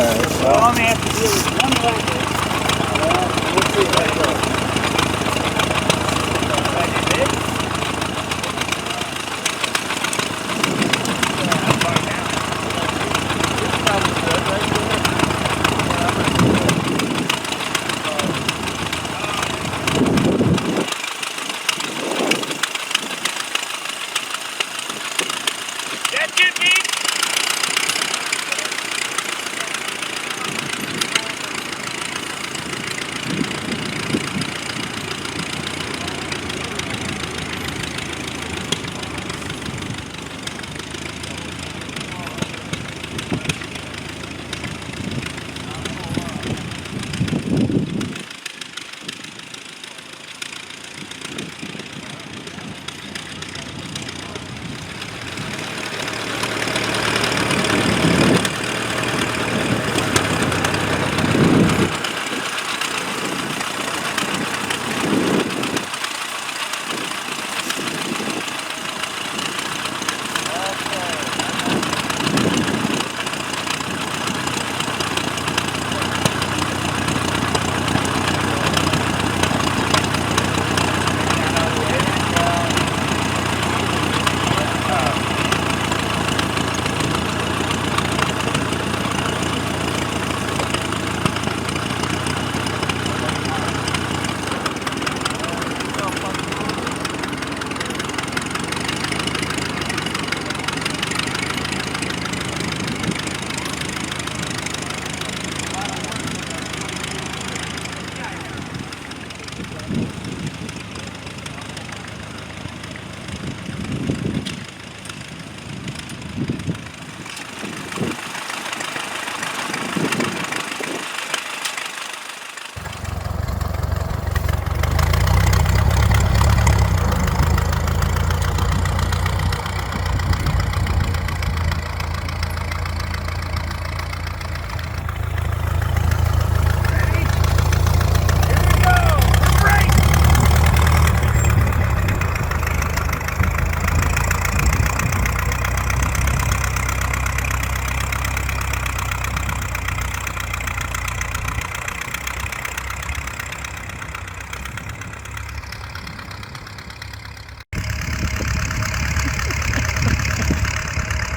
Alright, So I only have to deal with one level. We'll see how it goes. That's it, Pete.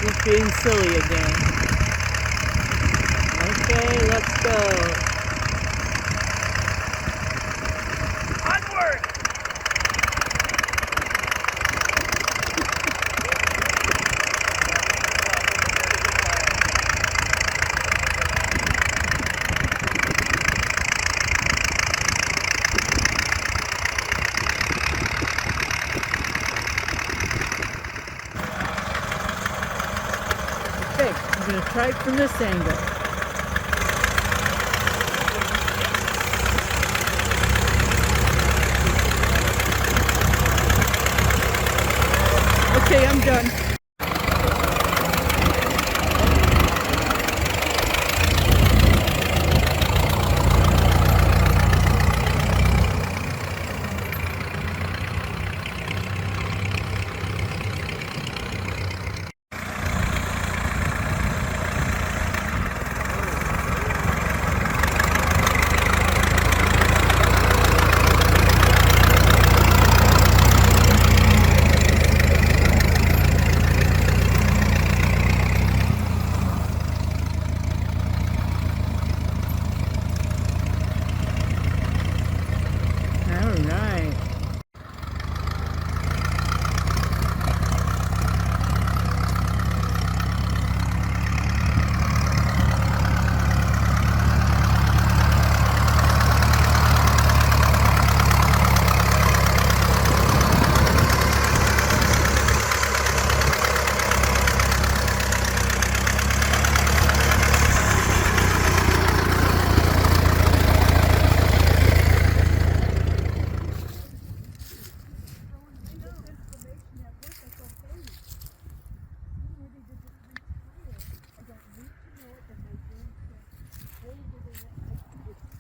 He's being silly again. Okay, let's go. Onward! Okay, I'm going to try it from this angle. Okay, I'm done. All right.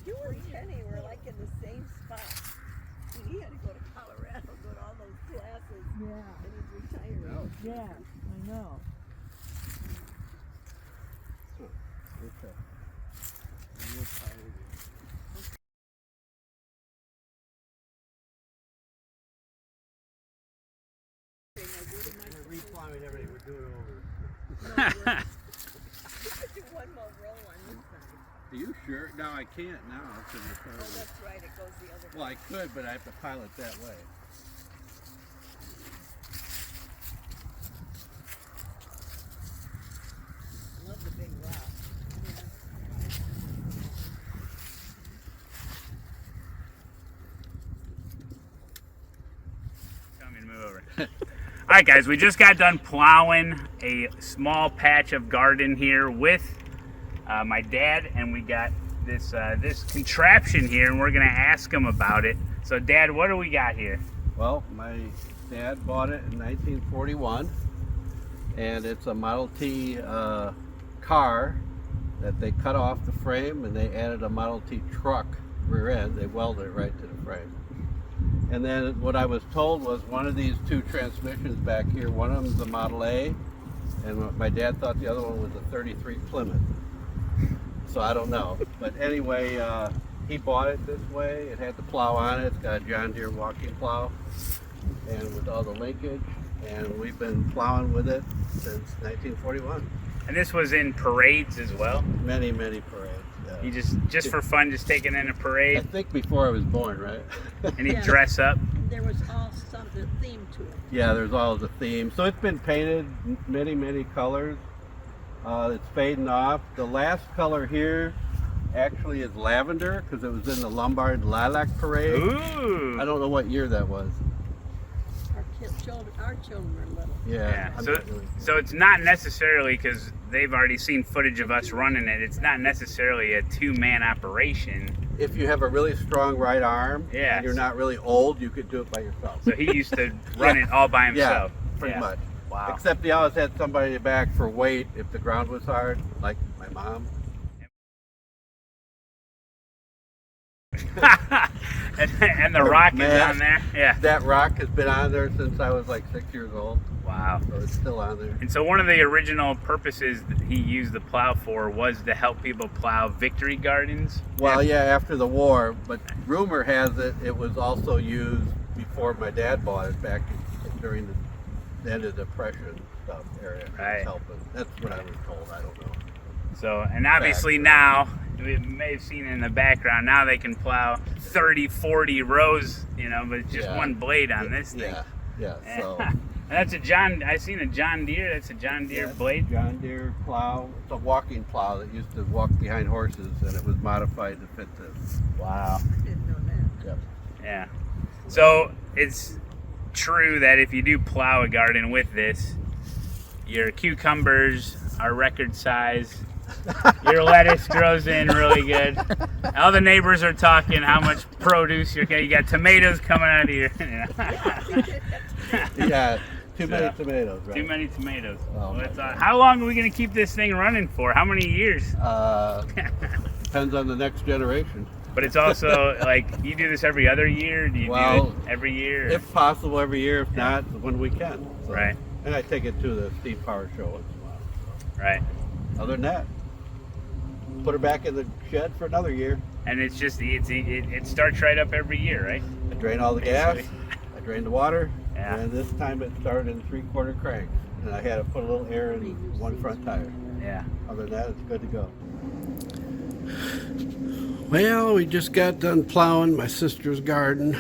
You and Kenny were like in the same spot. And he had to go to Colorado, go to all those classes. Yeah. And he's retiring. Yeah, I know. Okay. No, you could do one more roll on this side. Are you sure? No, I can't now. Because Oh, that's right. It goes the other way. well, I could, but I have to pile it that way. I love the big rock. Tell me to move over. All right, guys, we just got done plowing a small patch of garden here with my dad, and we got this this contraption here, and we're gonna ask him about it. So, Dad, what do we got here? Well, my dad bought it in 1941, and it's a Model T car that they cut off the frame and they added a Model T truck rear end. They welded it right to the frame. And then what I was told was one of these two transmissions back here, one of them is a Model A, and my dad thought the other one was a 33 Plymouth. So I don't know. But anyway, he bought it this way. It had the plow on it. It's got a John Deere walking plow, and with all the linkage. And we've been plowing with it since 1941. And this was in parades as well. Many, many parades. Yeah. You just for fun, just taking in a I parade, think before I was born, right? and you Yeah. dress up. There was all some the theme to it. Yeah, there's always a theme. So it's been painted many, many colors. It's fading off. The last color here actually is lavender because it was in the Lombard Lilac Parade. Ooh. I don't know what year that was. Our children were little. Yeah. Yeah. I'm So, not really sure. so it's not necessarily, because they've already seen footage of us running it. It's not necessarily a two-man operation. If you have a really strong right arm Yes. and you're not really old, you could do it by yourself. So he used to run it all by himself. Yeah, pretty much. Wow. Except he always had somebody back for weight if the ground was hard, like my mom. and the rock is Man. on there. Yeah. That rock has been on there since I was like 6 years old, Wow. so it's still on there. And so one of the original purposes that he used the plow for was to help people plow victory gardens. Well, yeah, after the war, but rumor has it it was also used before my dad bought it back during the end of the Depression stuff area. Right. Helping. That's what I was told. I don't know. So, and obviously now, we may have seen in the background, now they can plow 30, 40 rows, you know, but it's just Yeah. one blade on this thing. Yeah, yeah. So And that's I seen a John Deere, that's a John Deere yeah, blade. John Deere plow. It's a walking plow that used to walk behind horses, and it was modified to fit this. Wow. I didn't know that. Yep. Yeah. So it's true that if you do plow a garden with this, your cucumbers are record size. Your lettuce grows in really good. All the neighbors are talking how much produce you're getting. You got tomatoes coming out of your. Yeah, too many So, tomatoes, right? Too many tomatoes. Oh, Well, my that's God. how long are we going to keep this thing running for? How many years? Depends on the next generation. But it's also like, you do this every other year? Do you do Well, it every year? If possible, every year. If not, when we can. So. Right. And I take it to the Steve Power show once in a while. Right. Other than that, put her back in the shed for another year. And it's just, it starts right up every year, right? I drain all the gas. Basically. I drain the water. Yeah. And this time it started in 3/4 crank. And I had to put a little air in one front tire. Yeah. Other than that, it's good to go. Well, we just got done plowing my sister's garden,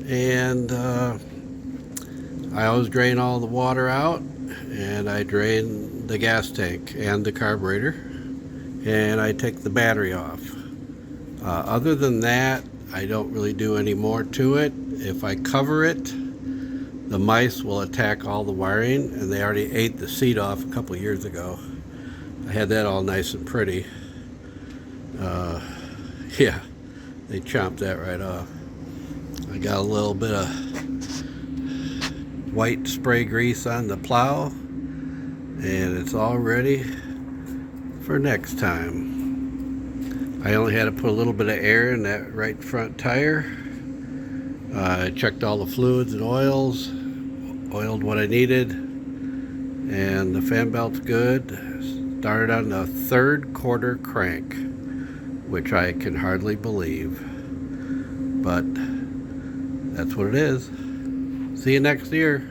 and I always drain all the water out, and I drain the gas tank and the carburetor, and I take the battery off. Other than that, I don't really do any more to it. If I cover it, the mice will attack all the wiring, and they already ate the seat off a couple years ago. I had that all nice and pretty. Yeah, they chomped that right off. I got a little bit of white spray grease on the plow, and it's all ready for next time. I only had to put a little bit of air in that right front tire. I checked all the fluids and oils, oiled what I needed, and the fan belt's good. Started on the 3/4 crank, which I can hardly believe, but that's what it is. See you next year.